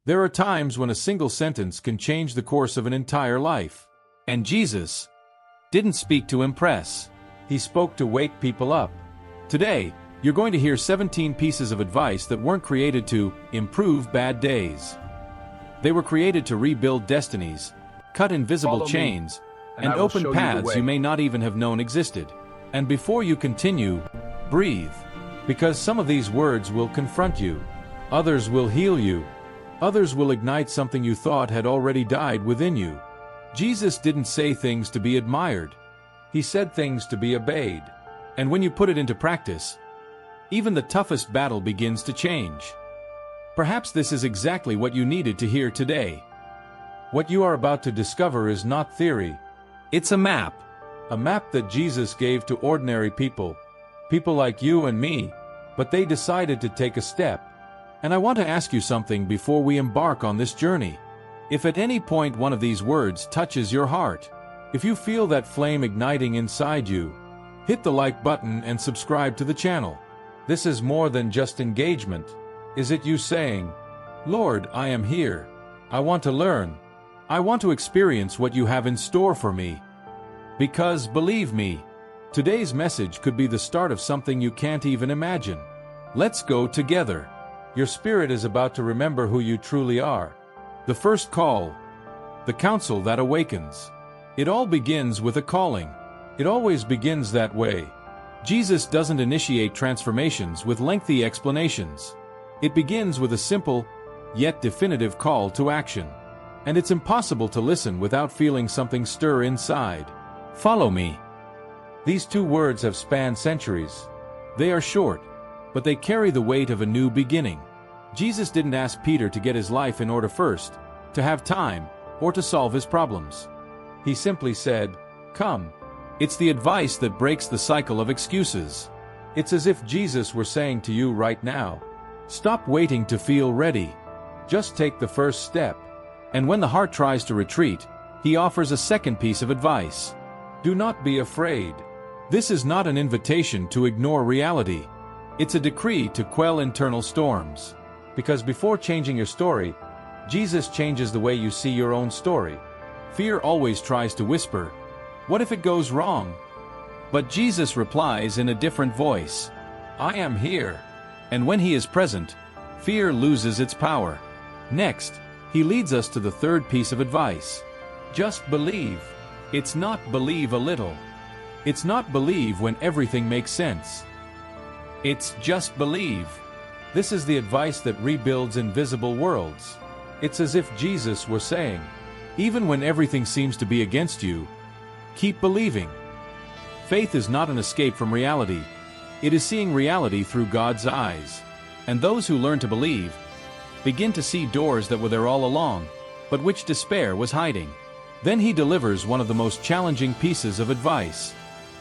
There are times when a single sentence can change the course of an entire life. And Jesus didn't speak to impress. He spoke to wake people up. Today, you're going to hear 17 pieces of advice that weren't created to improve bad days. They were created to rebuild destinies, cut invisible chains, and open paths you may not even have known existed. And before you continue, breathe. Because some of these words will confront you. Others will heal you. Others will ignite something you thought had already died within you. Jesus didn't say things to be admired. He said things to be obeyed. And when you put it into practice, even the toughest battle begins to change. Perhaps this is exactly what you needed to hear today. What you are about to discover is not theory. It's a map. A map that Jesus gave to ordinary people. People like you and me. But they decided to take a step. And I want to ask you something before we embark on this journey. If at any point one of these words touches your heart, if you feel that flame igniting inside you, hit the like button and subscribe to the channel. This is more than just engagement. Is it you saying, "Lord, I am here. I want to learn. I want to experience what you have in store for me"? Because, believe me, today's message could be the start of something you can't even imagine. Let's go together. Your spirit is about to remember who you truly are. The first call. The counsel that awakens. It all begins with a calling. It always begins that way. Jesus doesn't initiate transformations with lengthy explanations. It begins with a simple, yet definitive call to action. And it's impossible to listen without feeling something stir inside. Follow me. These two words have spanned centuries. They are short, but they carry the weight of a new beginning. Jesus didn't ask Peter to get his life in order first, to have time, or to solve his problems. He simply said, "Come." It's the advice that breaks the cycle of excuses. It's as if Jesus were saying to you right now, stop waiting to feel ready. Just take the first step. And when the heart tries to retreat, he offers a second piece of advice. Do not be afraid. This is not an invitation to ignore reality. It's a decree to quell internal storms. Because before changing your story, Jesus changes the way you see your own story. Fear always tries to whisper, "What if it goes wrong?" But Jesus replies in a different voice, "I am here." And when he is present, fear loses its power. Next, he leads us to the third piece of advice. Just believe. It's not believe a little. It's not believe when everything makes sense. It's just believe. This is the advice that rebuilds invisible worlds. It's as if Jesus were saying, even when everything seems to be against you, keep believing. Faith is not an escape from reality. It is seeing reality through God's eyes. And those who learn to believe begin to see doors that were there all along, but which despair was hiding. Then he delivers one of the most challenging pieces of advice.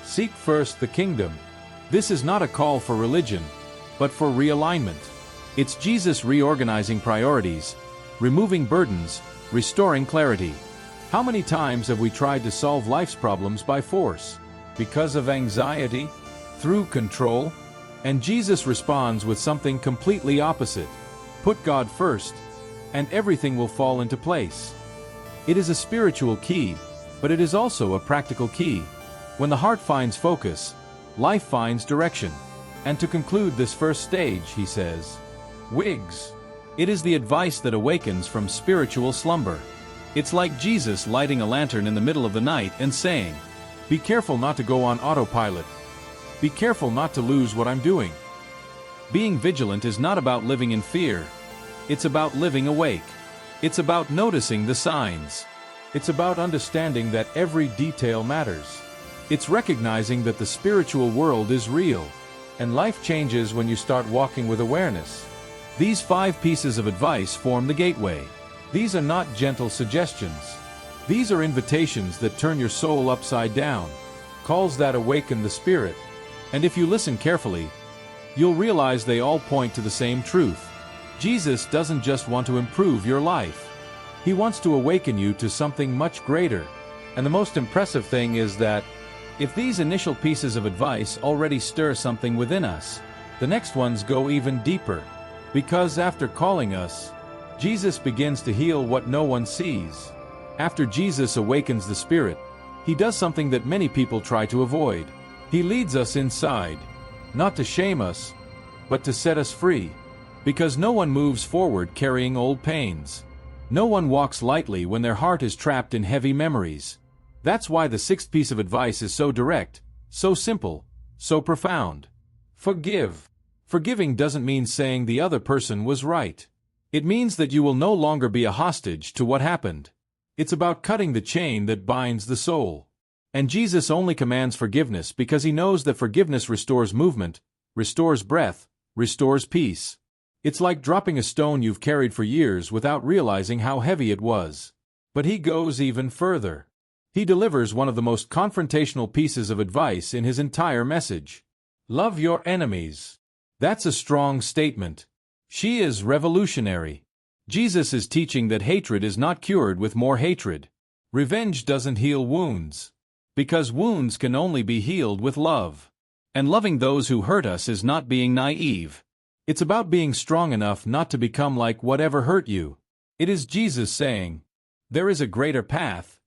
Seek first the kingdom. This is not a call for religion, but for realignment. It's Jesus reorganizing priorities, removing burdens, restoring clarity. How many times have we tried to solve life's problems by force? Because of anxiety? Through control? And Jesus responds with something completely opposite. Put God first, and everything will fall into place. It is a spiritual key, but it is also a practical key. When the heart finds focus, life finds direction. And to conclude this first stage, he says, Wigs. It is the advice that awakens from spiritual slumber. It's like Jesus lighting a lantern in the middle of the night and saying, be careful not to go on autopilot. Be careful not to lose what I'm doing. Being vigilant is not about living in fear. It's about living awake. It's about noticing the signs. It's about understanding that every detail matters. It's recognizing that the spiritual world is real, and life changes when you start walking with awareness. These 5 pieces of advice form the gateway. These are not gentle suggestions. These are invitations that turn your soul upside down, calls that awaken the spirit. And if you listen carefully, you'll realize they all point to the same truth. Jesus doesn't just want to improve your life. He wants to awaken you to something much greater. And the most impressive thing is that, if these initial pieces of advice already stir something within us, the next ones go even deeper. Because after calling us, Jesus begins to heal what no one sees. After Jesus awakens the Spirit, he does something that many people try to avoid. He leads us inside, not to shame us, but to set us free. Because no one moves forward carrying old pains. No one walks lightly when their heart is trapped in heavy memories. That's why the sixth piece of advice is so direct, so simple, so profound. Forgive. Forgiving doesn't mean saying the other person was right. It means that you will no longer be a hostage to what happened. It's about cutting the chain that binds the soul. And Jesus only commands forgiveness because he knows that forgiveness restores movement, restores breath, restores peace. It's like dropping a stone you've carried for years without realizing how heavy it was. But he goes even further. He delivers one of the most confrontational pieces of advice in his entire message. Love your enemies. That's a strong statement. She is revolutionary. Jesus is teaching that hatred is not cured with more hatred. Revenge doesn't heal wounds. Because wounds can only be healed with love. And loving those who hurt us is not being naive. It's about being strong enough not to become like whatever hurt you. It is Jesus saying, "There is a greater path,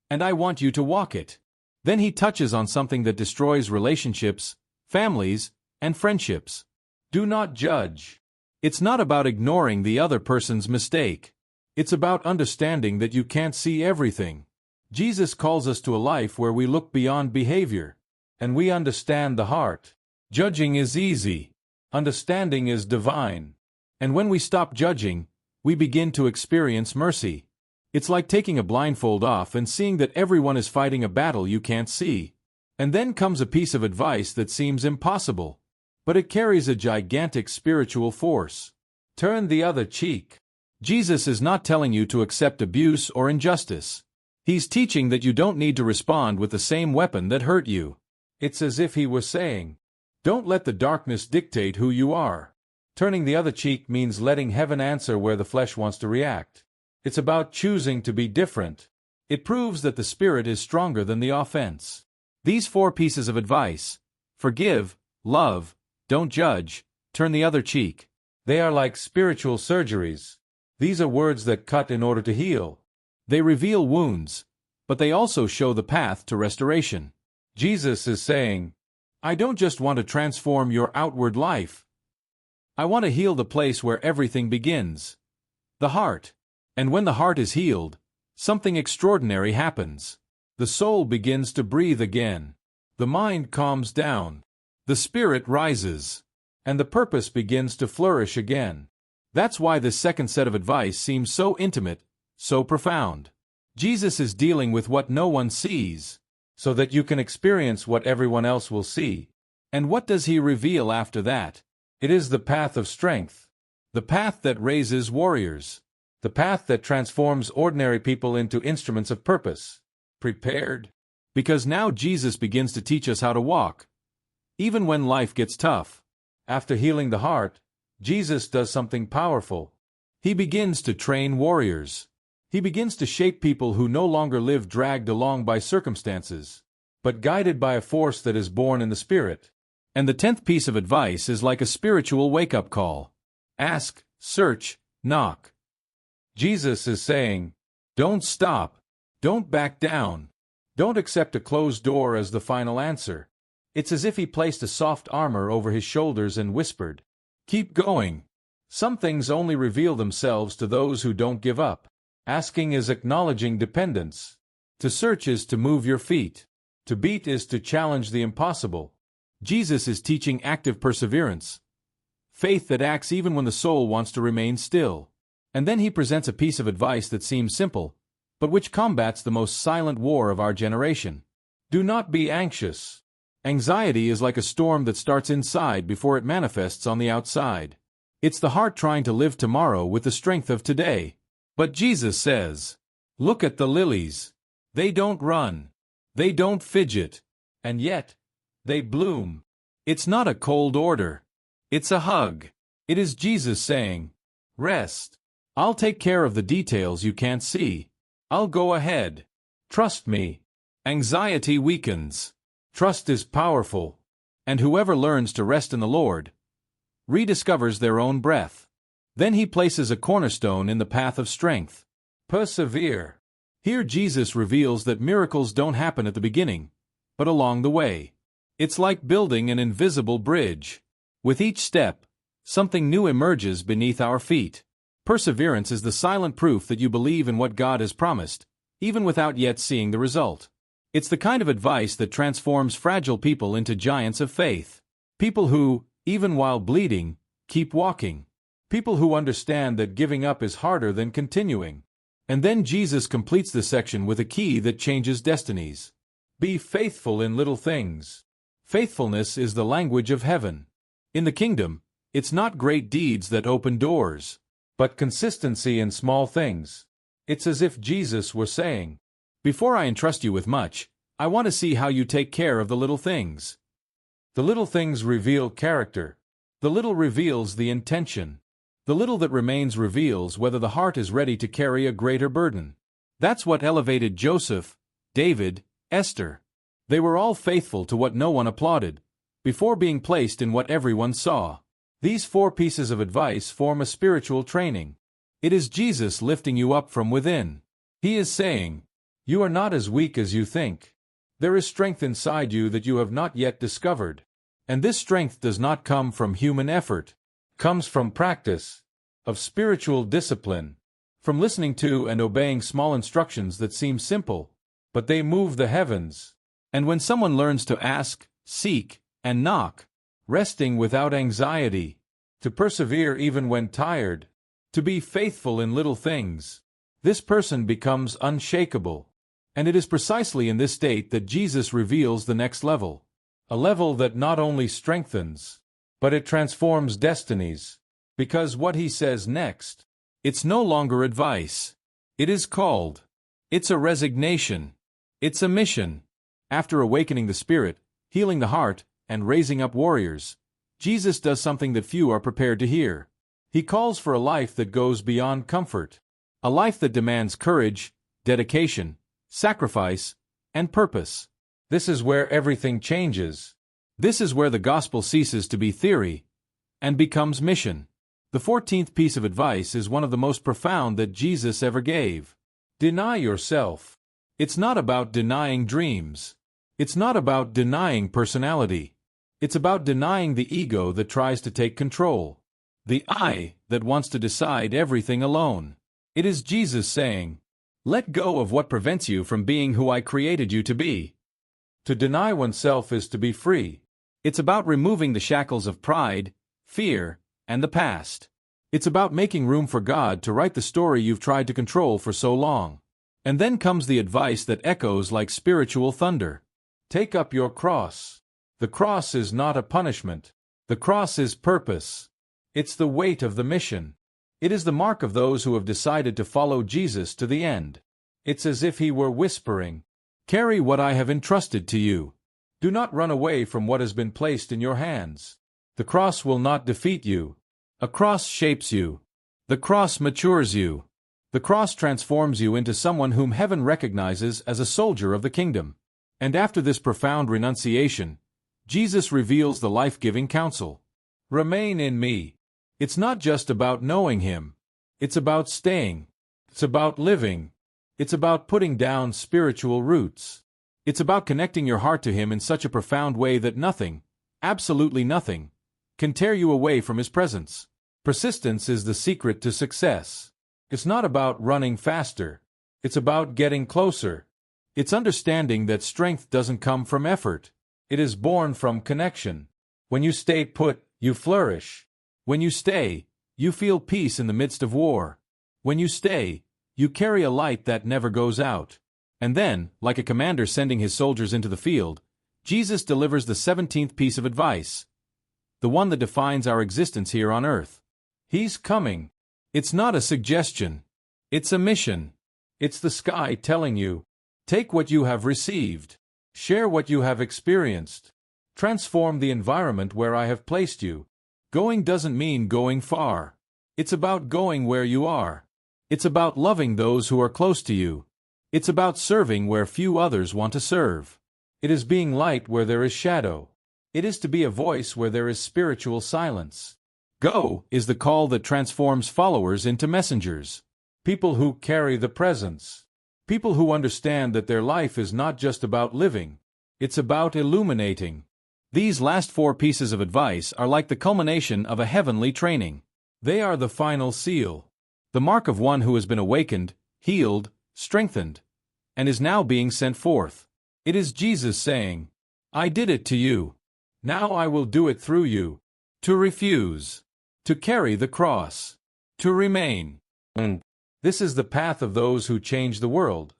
and I want you to walk it." Then he touches on something that destroys relationships, families, and friendships. Do not judge. It's not about ignoring the other person's mistake. It's about understanding that you can't see everything. Jesus calls us to a life where we look beyond behavior, and we understand the heart. Judging is easy. Understanding is divine. And when we stop judging, we begin to experience mercy. It's like taking a blindfold off and seeing that everyone is fighting a battle you can't see. And then comes a piece of advice that seems impossible, but it carries a gigantic spiritual force. Turn the other cheek. Jesus is not telling you to accept abuse or injustice. He's teaching that you don't need to respond with the same weapon that hurt you. It's as if he was saying, don't let the darkness dictate who you are. Turning the other cheek means letting heaven answer where the flesh wants to react. It's about choosing to be different. It proves that the Spirit is stronger than the offense. These four pieces of advice, forgive, love, don't judge, turn the other cheek. They are like spiritual surgeries. These are words that cut in order to heal. They reveal wounds, but they also show the path to restoration. Jesus is saying, I don't just want to transform your outward life. I want to heal the place where everything begins. The heart. And when the heart is healed, something extraordinary happens. The soul begins to breathe again. The mind calms down. The spirit rises. And the purpose begins to flourish again. That's why this second set of advice seems so intimate, so profound. Jesus is dealing with what no one sees, so that you can experience what everyone else will see. And what does he reveal after that? It is the path of strength. The path that raises warriors. The path that transforms ordinary people into instruments of purpose. Prepared? Because now Jesus begins to teach us how to walk. Even when life gets tough. After healing the heart, Jesus does something powerful. He begins to train warriors. He begins to shape people who no longer live dragged along by circumstances, but guided by a force that is born in the Spirit. And the 10th piece of advice is like a spiritual wake-up call. Ask, search, knock. Jesus is saying, don't stop. Don't back down. Don't accept a closed door as the final answer. It's as if he placed a soft armor over his shoulders and whispered, keep going. Some things only reveal themselves to those who don't give up. Asking is acknowledging dependence. To search is to move your feet. To beat is to challenge the impossible. Jesus is teaching active perseverance. Faith that acts even when the soul wants to remain still. And then he presents a piece of advice that seems simple, but which combats the most silent war of our generation. Do not be anxious. Anxiety is like a storm that starts inside before it manifests on the outside. It's the heart trying to live tomorrow with the strength of today. But Jesus says, look at the lilies. They don't run. They don't fidget. And yet, they bloom. It's not a cold order. It's a hug. It is Jesus saying, rest. I'll take care of the details you can't see. I'll go ahead. Trust me. Anxiety weakens. Trust is powerful. And whoever learns to rest in the Lord rediscovers their own breath. Then he places a cornerstone in the path of strength. Persevere. Here Jesus reveals that miracles don't happen at the beginning, but along the way. It's like building an invisible bridge. With each step, something new emerges beneath our feet. Perseverance is the silent proof that you believe in what God has promised, even without yet seeing the result. It's the kind of advice that transforms fragile people into giants of faith. People who, even while bleeding, keep walking. People who understand that giving up is harder than continuing. And then Jesus completes the section with a key that changes destinies. Be faithful in little things. Faithfulness is the language of heaven. In the kingdom, it's not great deeds that open doors, but consistency in small things. It's as if Jesus were saying, before I entrust you with much, I want to see how you take care of the little things. The little things reveal character. The little reveals the intention. The little that remains reveals whether the heart is ready to carry a greater burden. That's what elevated Joseph, David, Esther. They were all faithful to what no one applauded, before being placed in what everyone saw. These 4 pieces of advice form a spiritual training. It is Jesus lifting you up from within. He is saying, you are not as weak as you think. There is strength inside you that you have not yet discovered. And this strength does not come from human effort. Comes from practice, of spiritual discipline, from listening to and obeying small instructions that seem simple, but they move the heavens. And when someone learns to ask, seek, and knock, resting without anxiety, to persevere even when tired, to be faithful in little things, this person becomes unshakable. And it is precisely in this state that Jesus reveals the next level, a level that not only strengthens, but it transforms destinies, because what he says next, it's no longer advice. It is called. It's a resignation. It's a mission. After awakening the spirit, healing the heart, and raising up warriors, Jesus does something that few are prepared to hear. He calls for a life that goes beyond comfort, a life that demands courage, dedication, sacrifice, and purpose. This is where everything changes. This is where the gospel ceases to be theory and becomes mission. The 14th piece of advice is one of the most profound that Jesus ever gave. Deny yourself. It's not about denying dreams. It's not about denying personality. It's about denying the ego that tries to take control, the I that wants to decide everything alone. It is Jesus saying, let go of what prevents you from being who I created you to be. To deny oneself is to be free. It's about removing the shackles of pride, fear, and the past. It's about making room for God to write the story you've tried to control for so long. And then comes the advice that echoes like spiritual thunder. Take up your cross. The cross is not a punishment. The cross is purpose. It's the weight of the mission. It is the mark of those who have decided to follow Jesus to the end. It's as if he were whispering, carry what I have entrusted to you. Do not run away from what has been placed in your hands. The cross will not defeat you. A cross shapes you. The cross matures you. The cross transforms you into someone whom heaven recognizes as a soldier of the kingdom. And after this profound renunciation, Jesus reveals the life-giving counsel. Remain in me. It's not just about knowing him. It's about staying. It's about living. It's about putting down spiritual roots. It's about connecting your heart to him in such a profound way that nothing, absolutely nothing, can tear you away from his presence. Persistence is the secret to success. It's not about running faster. It's about getting closer. It's understanding that strength doesn't come from effort. It is born from connection. When you stay put, you flourish. When you stay, you feel peace in the midst of war. When you stay, you carry a light that never goes out. And then, like a commander sending his soldiers into the field, Jesus delivers the 17th piece of advice, the one that defines our existence here on earth. He's coming. It's not a suggestion. It's a mission. It's the sky telling you, take what you have received. Share what you have experienced. Transform the environment where I have placed you. Going doesn't mean going far. It's about going where you are. It's about loving those who are close to you. It's about serving where few others want to serve. It is being light where there is shadow. It is to be a voice where there is spiritual silence. Go is the call that transforms followers into messengers. People who carry the presence. People who understand that their life is not just about living, it's about illuminating. These last 4 pieces of advice are like the culmination of a heavenly training. They are the final seal, the mark of one who has been awakened, healed, strengthened, and is now being sent forth. It is Jesus saying, I did it to you. Now I will do it through you. To refuse, to carry the cross, to remain. This is the path of those who change the world.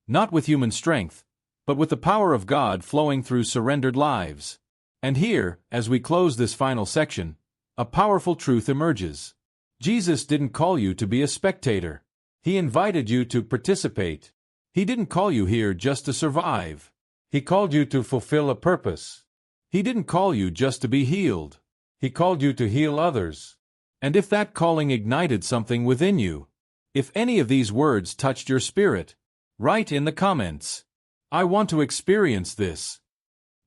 Not with human strength, but with the power of God flowing through surrendered lives. And here, as we close this final section, a powerful truth emerges. Jesus didn't call you to be a spectator. He invited you to participate. He didn't call you here just to survive. He called you to fulfill a purpose. He didn't call you just to be healed. He called you to heal others. And if that calling ignited something within you, if any of these words touched your spirit, write in the comments, I want to experience this.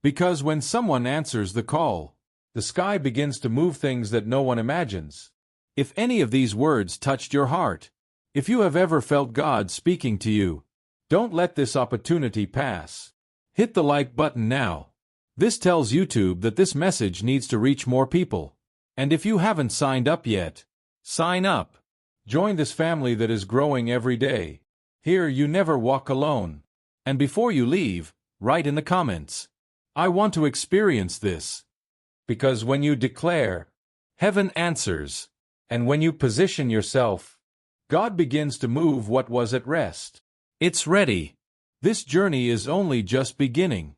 Because when someone answers the call, the sky begins to move things that no one imagines. If any of these words touched your heart, if you have ever felt God speaking to you, don't let this opportunity pass. Hit the like button now. This tells YouTube that this message needs to reach more people. And if you haven't signed up yet, sign up. Join this family that is growing every day. Here you never walk alone. And before you leave, write in the comments, I want to experience this. Because when you declare, heaven answers. And when you position yourself, God begins to move what was at rest. It's ready. This journey is only just beginning.